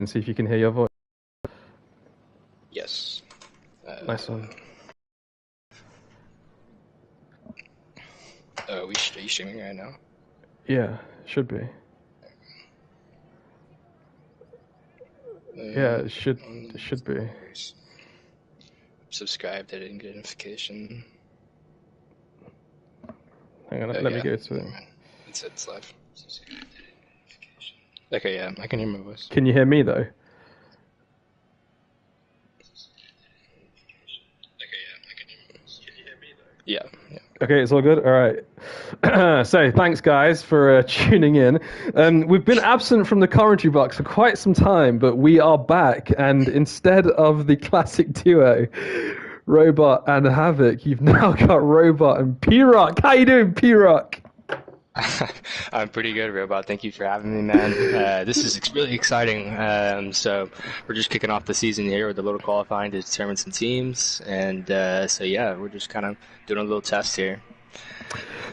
and see if you can hear your voice. Yes. Nice one. Are you streaming right now? Yeah, should be. Yeah, it should be. Subscribed, I didn't get a notification. Hang on, let me go to it. It's live. Okay, yeah, I can hear my voice. Can you hear me though? Yeah. Okay, it's all good? All right. So, thanks, guys, for tuning in. We've been absent from the commentary box for quite some time, but we are back, and instead of the classic duo, Robot and Havoc, you've now got Robot and P-Rock. How you doing, P-Rock? I'm pretty good, Robot. Thank you for having me, man. This is really exciting. So we're just kicking off the season here with a little qualifying to determine some teams. And so, yeah, we're just kind of doing a little test here.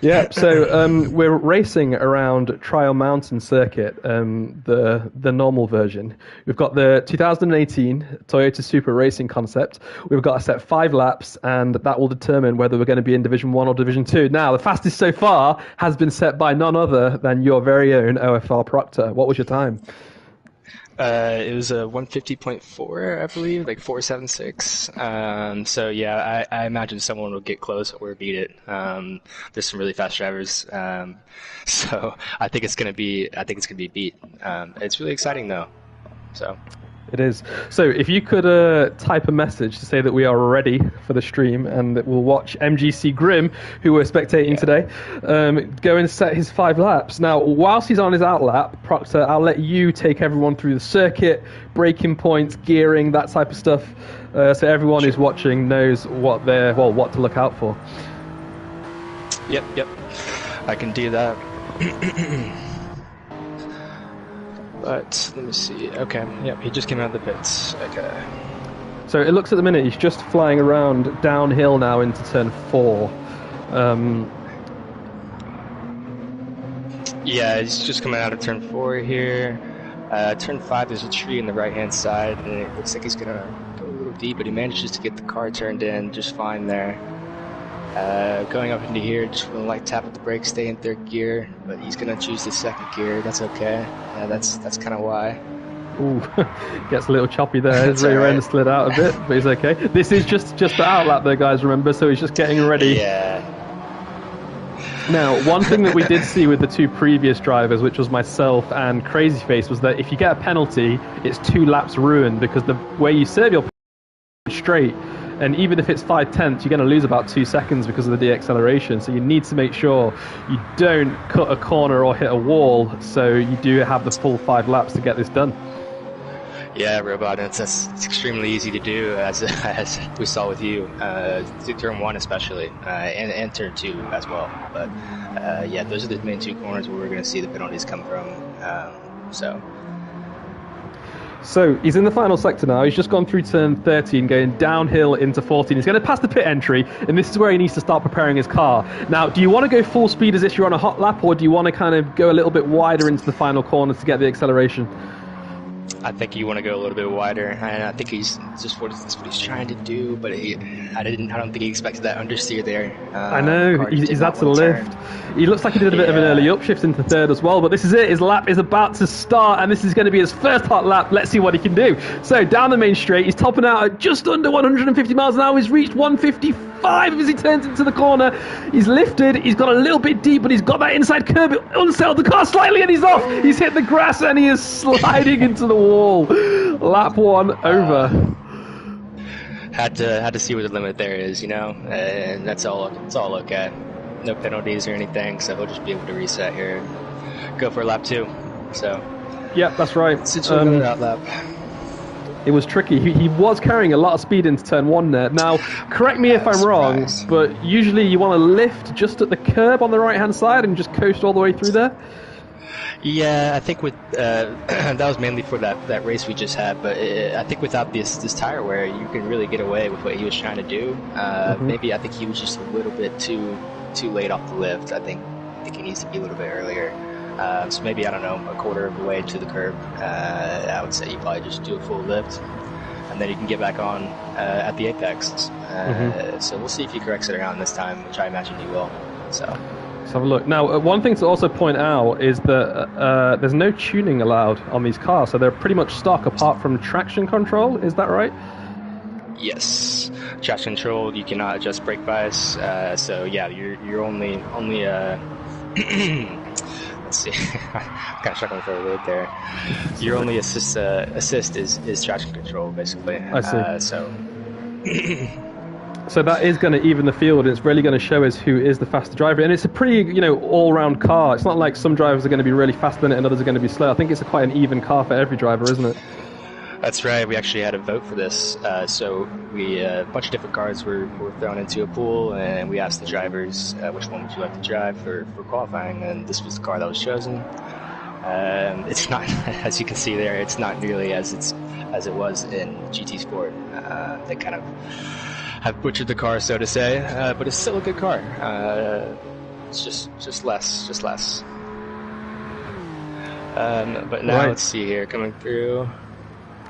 Yeah, so we're racing around Trial Mountain Circuit, the normal version. We've got the 2018 Toyota Supra Racing concept. We've got to set 5 laps, and that will determine whether we're going to be in Division 1 or Division 2. Now, the fastest so far has been set by none other than your very own OFR Proctor. What was your time? It was a 150.4, I believe, like 476. So yeah, I imagine someone will get close or beat it. There's some really fast drivers, so I think it's gonna be beat. It's really exciting though. So. It is. So if you could type a message to say that we are ready for the stream and that we'll watch Mgc Grim, who we're spectating today, go and set his 5 laps. Now, whilst he's on his outlap, Proctor, I'll let you take everyone through the circuit, braking points, gearing, that type of stuff, so everyone who's watching knows what to look out for. Yep. I can do that. But let me see. Okay, yep, he just came out of the pits. Okay. So it looks at the minute he's just flying around downhill now into turn 4. Yeah, he's just coming out of turn 4 here. Turn 5, there's a tree on the right-hand side, and it looks like he's gonna go a little deep, but he manages to get the car turned in just fine there. Going up into here, just with a light tap at the brake, stay in 3rd gear, but he's gonna choose the 2nd gear. That's okay. That's kind of why. Ooh, gets a little choppy there. His rear end slid out a bit, but he's okay. This is just the outlap there, guys, remember, so he's just getting ready. Yeah. Now, one thing that we did see with the 2 previous drivers, which was myself and Crazy Face, was that if you get a penalty, it's 2 laps ruined, because the way you serve your straight, and even if it's 5/10, you're going to lose about 2 seconds because of the deacceleration. So you need to make sure you don't cut a corner or hit a wall, so you do have the full 5 laps to get this done. Yeah, Robot, it's extremely easy to do, as we saw with you, turn 1 especially, and turn 2 as well. But yeah, those are the main 2 corners where we're going to see the penalties come from. So he's in the final sector now. He's just gone through turn 13, going downhill into 14. He's going to pass the pit entry, and this is where he needs to start preparing his car. Now, do you want to go full speed as if you're on a hot lap, or do you want to kind of go a little bit wider into the final corners to get the acceleration? I think you want to go a little bit wider, and I think that's what he's trying to do. But I don't think he expected that understeer there. I know he's had to lift. He looks like he did a bit of an early upshift into 3rd as well. But this is it. His lap is about to start, and this is going to be his first hot lap. Let's see what he can do. So down the main straight, he's topping out at just under 150 miles an hour. He's reached 155 as he turns into the corner. He's lifted. He's got a little bit deep, but he's got that inside curb. It unsettled the car slightly, and he's off. He's hit the grass, and he is sliding into the wall. Lap 1 over. Had to see what the limit there is, and that's all. It's all okay. No penalties or anything, so he'll just be able to reset here, go for lap 2. So. Yeah, that's right. That lap. It was tricky. He was carrying a lot of speed into turn 1 there. Now, correct me if I'm wrong, but usually you want to lift just at the curb on the right-hand side and just coast all the way through there. Yeah, I think with that was mainly for that race we just had, but I think without this tire wear, you can really get away with what he was trying to do. Maybe I think he was just a little bit too late off the lift. I think he needs to be a little bit earlier. So maybe, I don't know, a quarter of the way to the curb. I would say you probably just do a full lift, and then you can get back on at the apex. So we'll see if he corrects it around this time, which I imagine he will. So let's have a look. Now, one thing to also point out is that there's no tuning allowed on these cars, so they're pretty much stock apart from traction control. Is that right? Yes, traction control. You cannot adjust brake bias. So yeah, you're only. Let's see. I'm kind of struggling for a word there. Your only assist is traction control, basically. I see. So. So that is going to even the field, and it's really going to show us who is the faster driver. And it's a pretty, all-round car. It's not like some drivers are going to be really fast in it and others are going to be slow. I think it's quite an even car for every driver, isn't it? That's right. We actually had a vote for this. So a bunch of different cars were thrown into a pool, and we asked the drivers, which one would you like to drive for qualifying? And this was the car that was chosen. It's not, as you can see there, it's not nearly as it was in GT Sport. They kind of have butchered the car, so to say, but it's still a good car. It's just less. But now let's see here, coming through.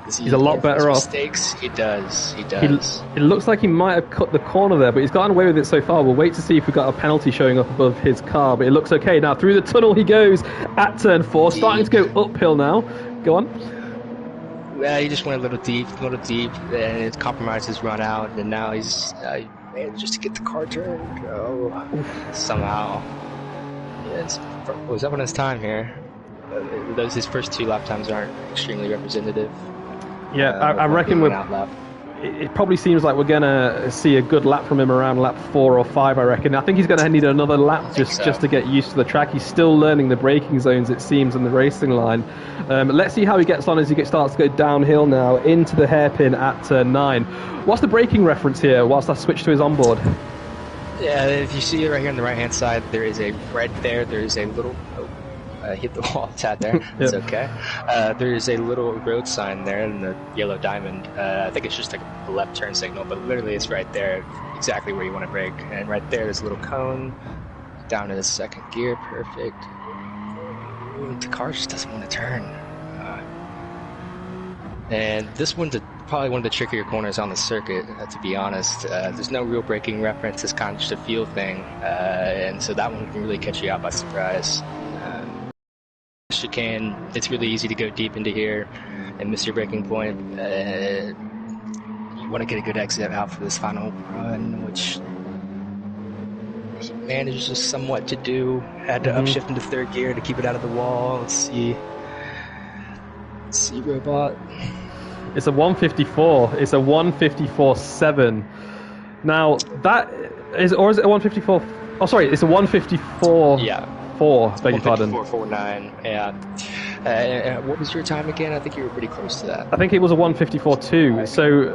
He's a lot better off. Mistakes? He does. It looks like he might have cut the corner there, but he's gotten away with it so far. We'll wait to see if we've got a penalty showing up above his car, but it looks okay. Now through the tunnel he goes at turn 4, starting to go uphill now. Go on. Yeah, he just went a little deep, and his compromises run out, and now he's managed to get the car turned. Somehow. Yes, was up on his time here. His first 2 lap times aren't extremely representative. Yeah, I reckon it probably seems like we're going to see a good lap from him around lap 4 or 5, I reckon. I think he's going to need another lap just to get used to the track. He's still learning the braking zones, it seems, and the racing line. Let's see how he gets on as he starts to go downhill now into the hairpin at turn 9. What's the braking reference here whilst I switch to his onboard? Yeah, if you see it right here on the right-hand side, there is a little... hit the wall, tad there. It's okay. There's a little road sign there in the yellow diamond. I think it's just like a left turn signal, but literally it's right there, exactly where you want to brake. And right there's a little cone down to the second gear. Perfect. The car just doesn't want to turn. And this one's probably one of the trickier corners on the circuit, to be honest. There's no real braking reference. It's kind of just a feel thing. And so that one can really catch you out by surprise. Chicane, it's really easy to go deep into here and miss your braking point. You want to get a good exit out for this final run, which he manages somewhat to do. Had to upshift into 3rd gear to keep it out of the wall. Let's see, Robot. It's a 154. It's a 154.7. Now that is, or is it a 154? Oh, sorry, it's a 154. Yeah. 4, beg your pardon. 154.49, yeah. What was your time again? I think you were pretty close to that. I think it was a 154.2. So,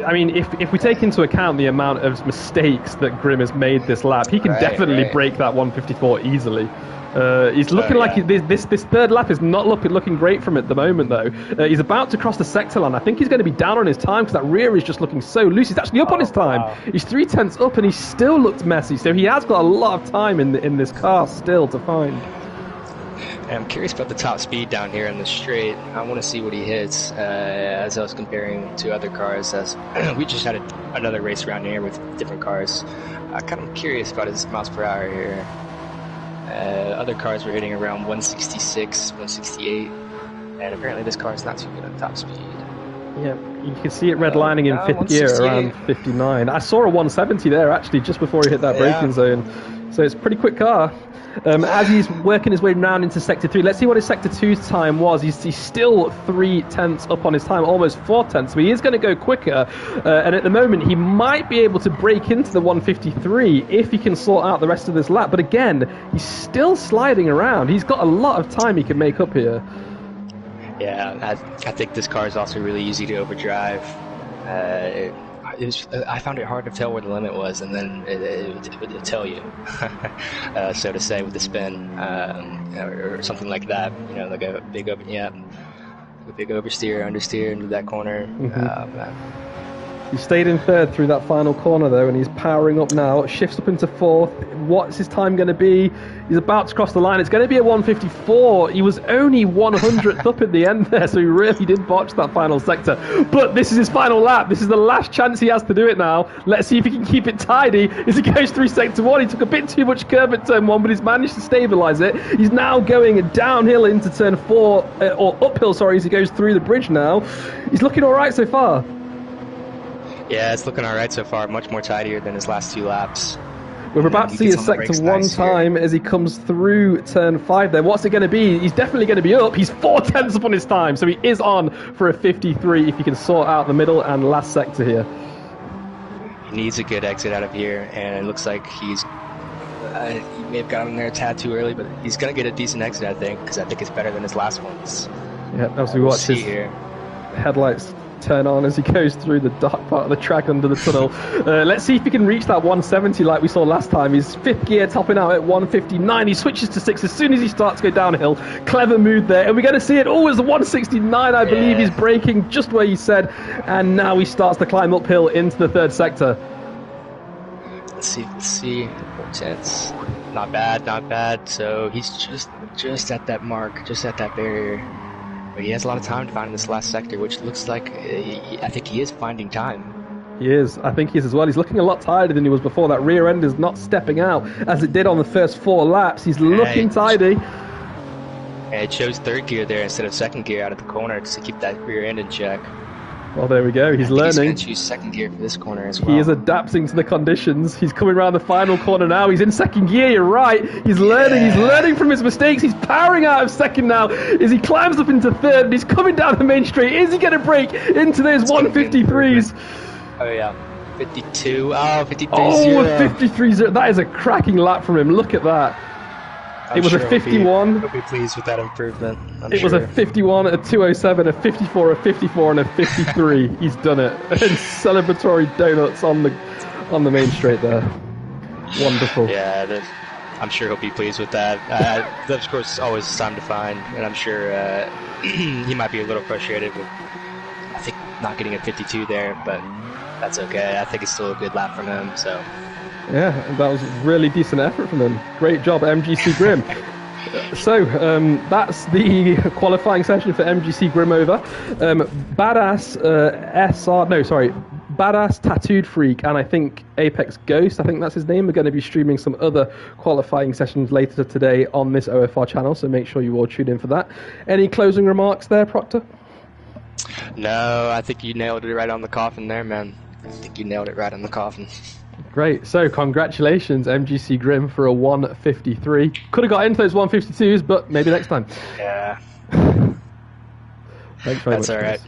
I mean, if we take into account the amount of mistakes that Grim has made this lap, he can definitely break that 154 easily. He's looking like this 3rd lap is not looking great from him at the moment, though. He's about to cross the sector line. I think he's going to be down on his time because that rear is just looking so loose. He's actually up on his time. Wow. He's 3/10 up and he still looks messy. So he has got a lot of time in this car still to find. I'm curious about the top speed down here in the straight. I want to see what he hits as I was comparing to other cars. As we just had another race around here with different cars. I'm kind of curious about his miles per hour here. Other cars were hitting around 166, 168, and apparently this car is not too good on top speed. Yeah, you can see it redlining in 5th gear around 59. I saw a 170 there actually just before he hit that braking zone, so it's a pretty quick car. As he's working his way round into Sector 3, let's see what his Sector 2's time was. He's still 3/10 up on his time, almost 4/10, so he is going to go quicker. And at the moment, he might be able to break into the 153 if he can sort out the rest of this lap. But again, he's still sliding around. He's got a lot of time he can make up here. Yeah, I think this car is also really easy to overdrive. I found it hard to tell where the limit was, and then it would tell you, so to say, with the spin or something like that. Like a big oversteer, understeer into that corner. He stayed in third through that final corner though, and he's powering up now. Shifts up into fourth. What's his time going to be? He's about to cross the line. It's going to be a 1:54. He was only 100th up in the end there, so he really did botch that final sector. But this is his final lap. This is the last chance he has to do it now. Let's see if he can keep it tidy as he goes through sector 1. He took a bit too much curve at turn 1, but he's managed to stabilise it. He's now going downhill into turn 4, or uphill, sorry, as he goes through the bridge now. He's looking all right so far. Yeah, it's looking all right so far. Much more tidier than his last 2 laps. We're about to see his sector 1 time as he comes through turn 5 there. What's it going to be? He's definitely going to be up. He's 4 tenths up on his time, so he is on for a 53 if he can sort out the middle and last sector here. He needs a good exit out of here, and it looks like he's... he may have gotten there a tad too early, but he's going to get a decent exit, I think, because I think it's better than his last ones. Yeah, as we watch his headlights turn on as he goes through the dark part of the track under the tunnel. Let's see if he can reach that 170 like we saw last time. He's 5th gear topping out at 159. He switches to 6 as soon as he starts to go downhill. Clever move there, and we're going to see it. Oh, it's the 169, I believe. He's braking just where you said, and now he starts to climb uphill into the 3rd sector. Let's see. 4 tenths. Not bad. So he's just at that mark, just at that barrier. But he has a lot of time to find this last sector, which looks like I think he is finding time. He is. I think he is as well. He's looking a lot tighter than he was before. That rear end is not stepping out as it did on the first 4 laps. He's looking tidy. And it shows 3rd gear there instead of 2nd gear out of the corner to keep that rear end in check. Well, there we go. He's learning. He's going to choose 2nd gear for this corner as well. He is adapting to the conditions. He's coming around the final corner now. He's in 2nd gear. You're right. He's learning. He's learning from his mistakes. He's powering out of 2nd now as he climbs up into 3rd. And he's coming down the main straight. Is he going to break into those 153s? Oh yeah, 52. Oh, 53. Oh, 53. That is a cracking lap from him. Look at that. It was a 51. He'll be pleased with that improvement. It was a 51, a 207, a 54, a 54, and a 53. He's done it. And celebratory donuts on the main straight there. Wonderful. Yeah, I'm sure he'll be pleased with that. Of course, always time to find, and I'm sure he might be a little frustrated with, I think, not getting a 52 there, but that's okay. I think it's still a good lap from him. So. Yeah, that was really decent effort from him. Great job, Mgc Grim. So, that's the qualifying session for Mgc Grim over. Badass Tattooed Freak, and I think Apex Ghost, I think that's his name, are going to be streaming some other qualifying sessions later today on this OFR channel, so make sure you all tune in for that. Any closing remarks there, Proctor? No, I think you nailed it right on the coffin there, man. I think you nailed it right on the coffin. Great. So congratulations, Mgc Grim, for a 153. Could have got into those 152s, but maybe next time. Yeah. Thanks very much. That's all right.